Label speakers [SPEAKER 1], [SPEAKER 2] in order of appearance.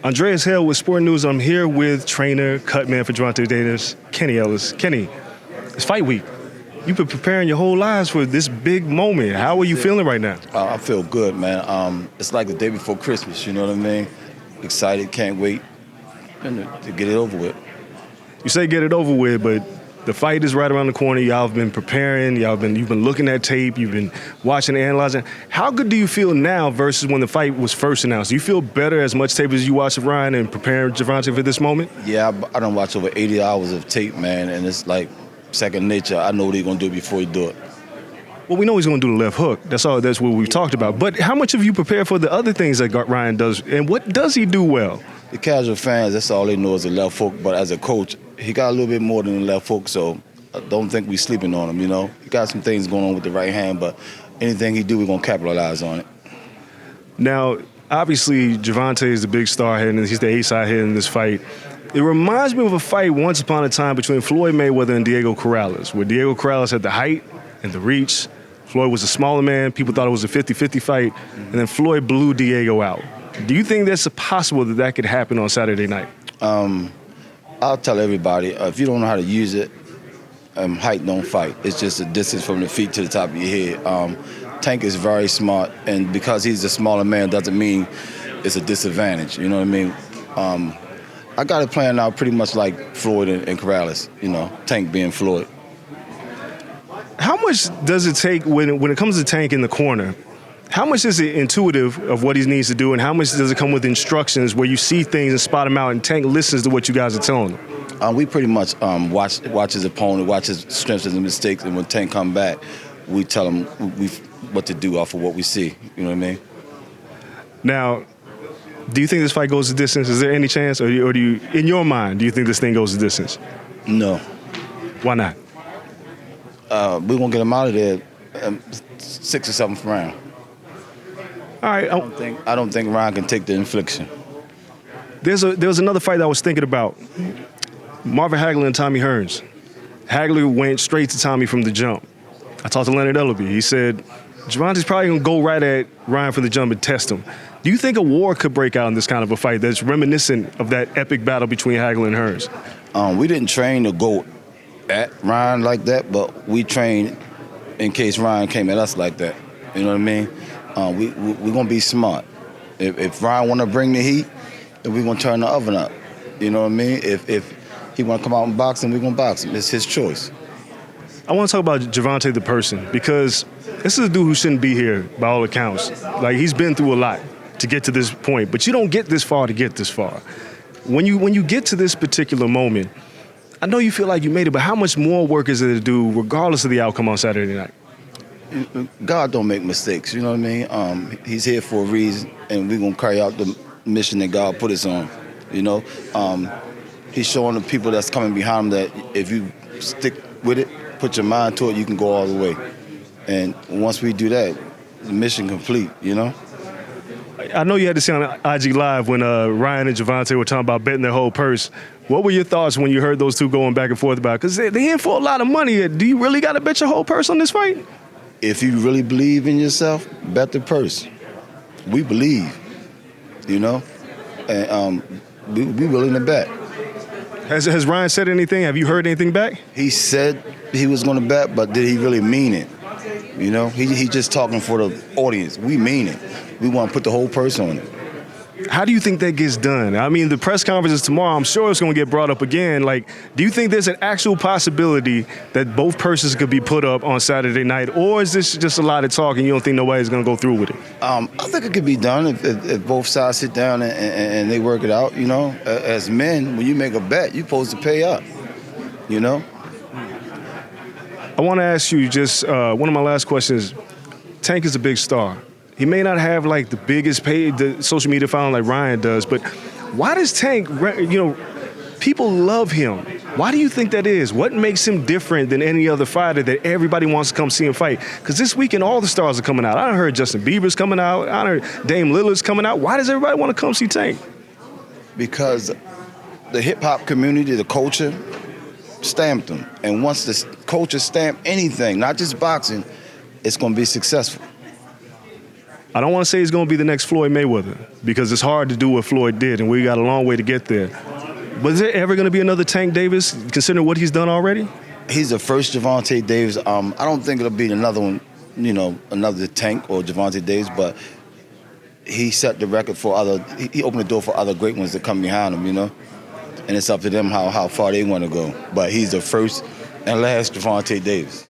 [SPEAKER 1] Andreas Hale with Sport News. I'm here with trainer, cutman for Javonte Davis, Ellis. Kenny, it's fight week. You've been preparing your whole lives for this big moment. How are you feeling right now?
[SPEAKER 2] I feel good, man. It's like the day before Christmas, you know what I mean? Excited, can't wait and to get it over with.
[SPEAKER 1] You say get it over with, but the fight is right around the corner. Y'all have been preparing. You've been looking at tape. You've been watching, analyzing. How good do you feel now versus when the fight was first announced? Do you feel better as much tape as you watched of Ryan and preparing Javonte for this moment?
[SPEAKER 2] Yeah, I done watched over 80 hours of tape, man, and it's like second nature. I know what he's going to do before he do it.
[SPEAKER 1] Well, we know he's going to do the left hook. That's all. That's what we've talked about. But how much have you prepared for the other things that Ryan does, and what does he do well?
[SPEAKER 2] The casual fans, that's all they know is the left hook. But as a coach, he got a little bit more than the left hook, so I don't think we sleeping on him, you know. He got some things going on with the right hand, but anything he do, we're going to capitalize on it.
[SPEAKER 1] Now, obviously, Javonte is the big star here, and he's the ace-side here in this fight. It reminds me of a fight once upon a time between Floyd Mayweather and Diego Corrales, where Diego Corrales had the height and the reach. Floyd was a smaller man. People thought it was a 50-50 fight, and then Floyd blew Diego out. Do you think that's possible that could happen on Saturday night?
[SPEAKER 2] I'll tell everybody, if you don't know how to use it, height don't fight. It's just a distance from the feet to the top of your head. Tank is very smart, and because he's a smaller man doesn't mean it's a disadvantage, you know what I mean? I got it playing out pretty much like Floyd and Corrales, you know, Tank being Floyd.
[SPEAKER 1] How much does it take when it comes to Tank in the corner? How much is it intuitive of what he needs to do, and how much does it come with instructions where you see things and spot them out, and Tank listens to what you guys are telling him?
[SPEAKER 2] We pretty much watch his opponent, watch his strengths and mistakes, and when Tank come back, we tell him what to do off of what we see. You know what I mean?
[SPEAKER 1] Now, do you think this fight goes the distance? Is there any chance, or do you, in your mind, do you think this thing goes the distance?
[SPEAKER 2] No.
[SPEAKER 1] Why not?
[SPEAKER 2] We're gonna get him out of there 6th or 7th round.
[SPEAKER 1] All right.
[SPEAKER 2] I don't think Ryan can take the infliction.
[SPEAKER 1] There was another fight that I was thinking about. Marvin Hagler and Tommy Hearns. Hagler went straight to Tommy from the jump. I talked to Leonard Ellerby. He said, Javonte's probably going to go right at Ryan from the jump and test him. Do you think a war could break out in this kind of a fight that's reminiscent of that epic battle between Hagler and Hearns?
[SPEAKER 2] We didn't train to go at Ryan like that, but we trained in case Ryan came at us like that. You know what I mean? We're going to be smart. If Ryan want to bring the heat, then we're going to turn the oven up. You know what I mean? If he want to come out and box him, we're going to box him. It's his choice.
[SPEAKER 1] I want to talk about Javonte the person, because this is a dude who shouldn't be here by all accounts. Like, he's been through a lot to get to this point, but you don't get this far to get this far. When you get to this particular moment, I know you feel like you made it, but how much more work is there to do regardless of the outcome on Saturday night?
[SPEAKER 2] God don't make mistakes, you know what I mean? He's here for a reason, and we're going to carry out the mission that God put us on, you know? He's showing the people that's coming behind him that if you stick with it, put your mind to it, you can go all the way. And once we do that, the mission complete, you know?
[SPEAKER 1] I know you had to see on IG Live when Ryan and Javonte were talking about betting their whole purse. What were your thoughts when you heard those two going back and forth about it? Because they're in for a lot of money. Do you really got to bet your whole purse on this fight?
[SPEAKER 2] If you really believe in yourself, bet the purse. We believe, you know? And we willing to bet.
[SPEAKER 1] Has Ryan said anything? Have you heard anything back?
[SPEAKER 2] He said he was going to bet, but did he really mean it? You know, he just talking for the audience. We mean it. We want to put the whole purse on it.
[SPEAKER 1] How do you think that gets done? I mean, the press conference is tomorrow. I'm sure it's going to get brought up again. Like, do you think there's an actual possibility that both purses could be put up on Saturday night, or is this just a lot of talk and you don't think nobody's going to go through with it?
[SPEAKER 2] I think it could be done if both sides sit down and they work it out, you know. As men, when you make a bet, you're supposed to pay up, you know.
[SPEAKER 1] I want to ask you just one of my last questions. Tank is a big star. He may not have like the biggest the social media following like Ryan does, but why does Tank, people love him. Why do you think that is? What makes him different than any other fighter that everybody wants to come see him fight? Because this weekend, all the stars are coming out. I heard Justin Bieber's coming out. I heard Dame Lillard's coming out. Why does everybody want to come see Tank?
[SPEAKER 2] Because the hip-hop community, the culture, stamped him. And once the culture stamp anything, not just boxing, it's going to be successful.
[SPEAKER 1] I don't want to say he's going to be the next Floyd Mayweather because it's hard to do what Floyd did, and we got a long way to get there. But is there ever going to be another Tank Davis, considering what he's done already?
[SPEAKER 2] He's the first Javonte Davis. I don't think it'll be another one, another Tank or Javonte Davis, but he set the record for other. He opened the door for other great ones to come behind him, and it's up to them how far they want to go. But he's the first and last Javonte Davis.